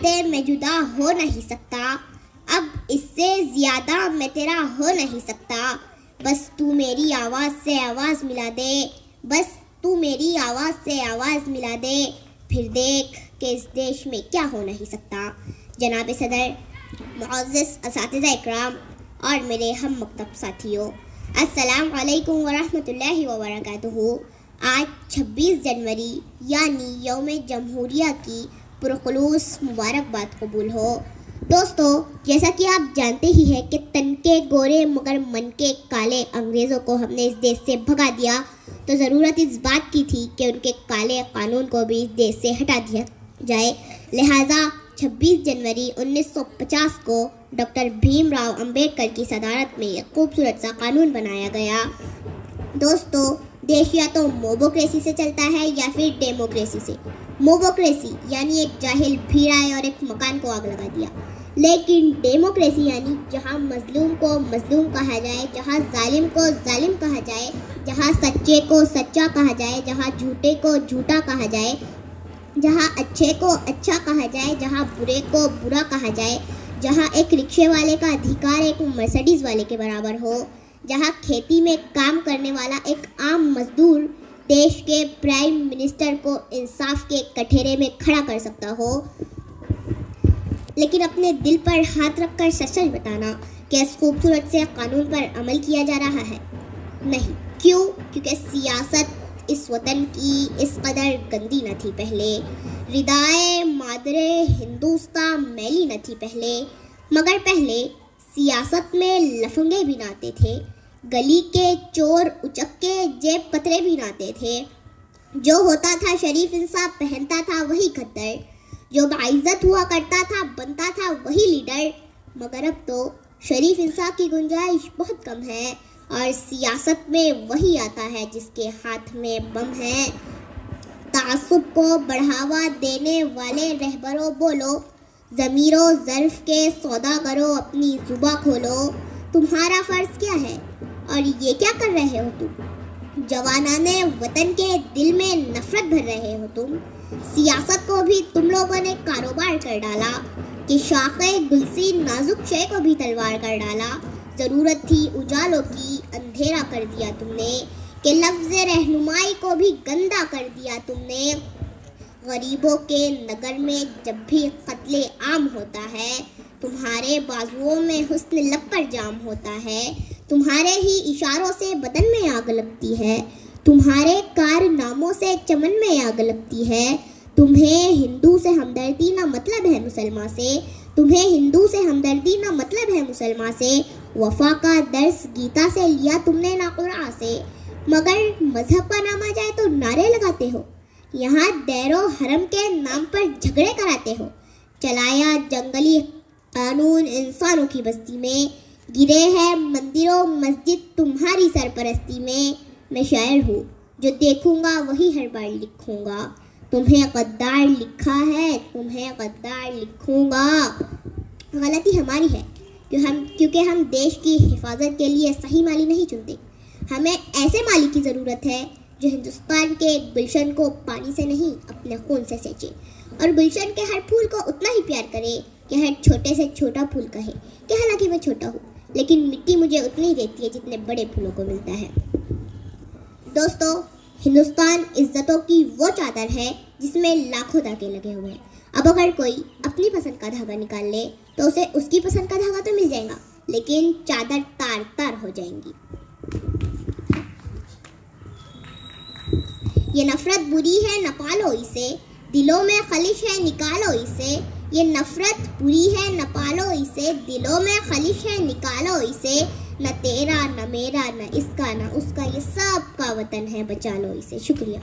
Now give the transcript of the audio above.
से मैं जुदा हो नहीं सकता, अब इससे ज्यादा मैं तेरा हो नहीं सकता। बस तू मेरी आवाज़ से आवाज़ मिला दे, बस तू मेरी आवाज़ से आवाज़ मिला दे, फिर देख कि इस देश में क्या हो नहीं सकता। जनाब सदर, मुअज़्ज़िज़ असातिज़ा इकराम और मेरे हम मकतब साथियों, अस्सलाम वालेकुम वरहमतुल्लाहि वबरकातुहू। आज 26 जनवरी यानी यौम जमहूरिया की पुरखुलूस मुबारकबाद कबूल हो। दोस्तों, जैसा कि आप जानते ही हैं कि तन के गोरे मगर मन के काले अंग्रेज़ों को हमने इस देश से भगा दिया, तो ज़रूरत इस बात की थी कि उनके काले कानून को भी इस देश से हटा दिया जाए। लिहाजा 26 जनवरी 1950 को डॉक्टर भीमराव अंबेडकर की सदारत में एक खूबसूरत सा कानून बनाया गया। दोस्तों, देश या तो मोबोक्रेसी से चलता है या फिर डेमोक्रेसी से। मोबोक्रेसी यानी एक जाहिल भीड़ आए और एक मकान को आग लगा दिया, लेकिन डेमोक्रेसी यानी जहां मजलूम को मजलूम कहा जाए, जहां जालिम को जालिम कहा जाए, जहां सच्चे को सच्चा कहा जाए, जहां झूठे को झूठा कहा जाए, जहां अच्छे को अच्छा कहा जाए, जहां बुरे को बुरा कहा जाए, जहां एक रिक्शे वाले का अधिकार एक मर्सिडीज वाले के बराबर हो, जहां खेती में काम करने वाला एक आम मजदूर देश के प्राइम मिनिस्टर को इंसाफ के कठेरे में खड़ा कर सकता हो। लेकिन अपने दिल पर हाथ रखकर सच सच बताना कि इस खूबसूरत से कानून पर अमल किया जा रहा है? नहीं। क्यों? क्योंकि सियासत इस वतन की इस कदर गंदी न थी पहले, रिदाए मादरे हिंदुस्तान मैली न थी पहले, मगर पहले सियासत में लफंगे भी नाते थे, गली के चोर उचक्के जेब कतरे भी नाते थे। जो होता था शरीफ इंसान पहनता था वही खद्दर, जो बाइज्जत हुआ करता था बनता था वही लीडर। मगर अब तो शरीफ इंसान की गुंजाइश बहुत कम है और सियासत में वही आता है जिसके हाथ में बम है। तासुब को बढ़ावा देने वाले रहबरों बोलो, ज़मीरो ज़र्फ के सौदा करो, अपनी जुबा खोलो। तुम्हारा फ़र्ज़ क्या है और ये क्या कर रहे हो तुम? जवानाने वतन के दिल में नफरत भर रहे हो तुम। सियासत को भी तुम लोगों ने कारोबार कर डाला कि शाखे गुलसी नाजुक शे को भी तलवार कर डाला। ज़रूरत थी उजालों की, अंधेरा कर दिया तुमने, कि लफ्ज़ रहनुमाई को भी गंदा कर दिया तुमने। गरीबों के नगर में जब भी कत्ले आम होता है, तुम्हारे बाजुओं में हुस्न लब पर जाम होता है, तुम्हारे ही इशारों से बदन में आग लगती है, तुम्हारे कारनामों से चमन में आग लगती है। तुम्हें हिंदू से हमदर्दी ना मतलब है मुसलमान से, तुम्हें हिंदू से हमदर्दी ना मतलब है मुसलमान से। वफा का दर्स गीता से लिया तुमने ना कुरान से, मगर मजहब का नाम आ जाए तो नारे लगाते हो। यहाँ दैरो हरम के नाम पर झगड़े कराते हो। चलाया जंगली कानून इंसानों की बस्ती में, गिरे हैं मंदिरों मस्जिद तुम्हारी सरपरस्ती में। मैं शायर हूँ, जो देखूंगा वही हर बार लिखूंगा। तुम्हें गद्दार लिखा है, तुम्हें गद्दार लिखूंगा। गलती हमारी है क्योंकि हम देश की हिफाजत के लिए सही माली नहीं चुनते। हमें ऐसे माली की ज़रूरत है जो हिंदुस्तान के गुलशन को पानी से नहीं अपने खून से सींचे, और गुलशन के हर फूल को उतना ही प्यार करे कि हर छोटे से छोटा फूल कहे कि हालांकि मैं छोटा हूँ, लेकिन मिट्टी मुझे उतनी ही देती है जितने बड़े फूलों को मिलता है। दोस्तों, हिंदुस्तान इज्जतों की वो चादर है जिसमें लाखों धागे लगे हुए हैं। अब अगर कोई अपनी पसंद का धागा निकाल ले तो उसे उसकी पसंद का धागा तो मिल जाएगा, लेकिन चादर तार तार हो जाएंगी। ये नफरत बुरी है न पालो इसे, दिलों में खलिश है निकालो इसे। ये नफरत बुरी है न पालो इसे, दिलों में खलिश है निकालो इसे। न तेरा न मेरा न इसका न उसका, ये सब का वतन है, बचा लो इसे। शुक्रिया।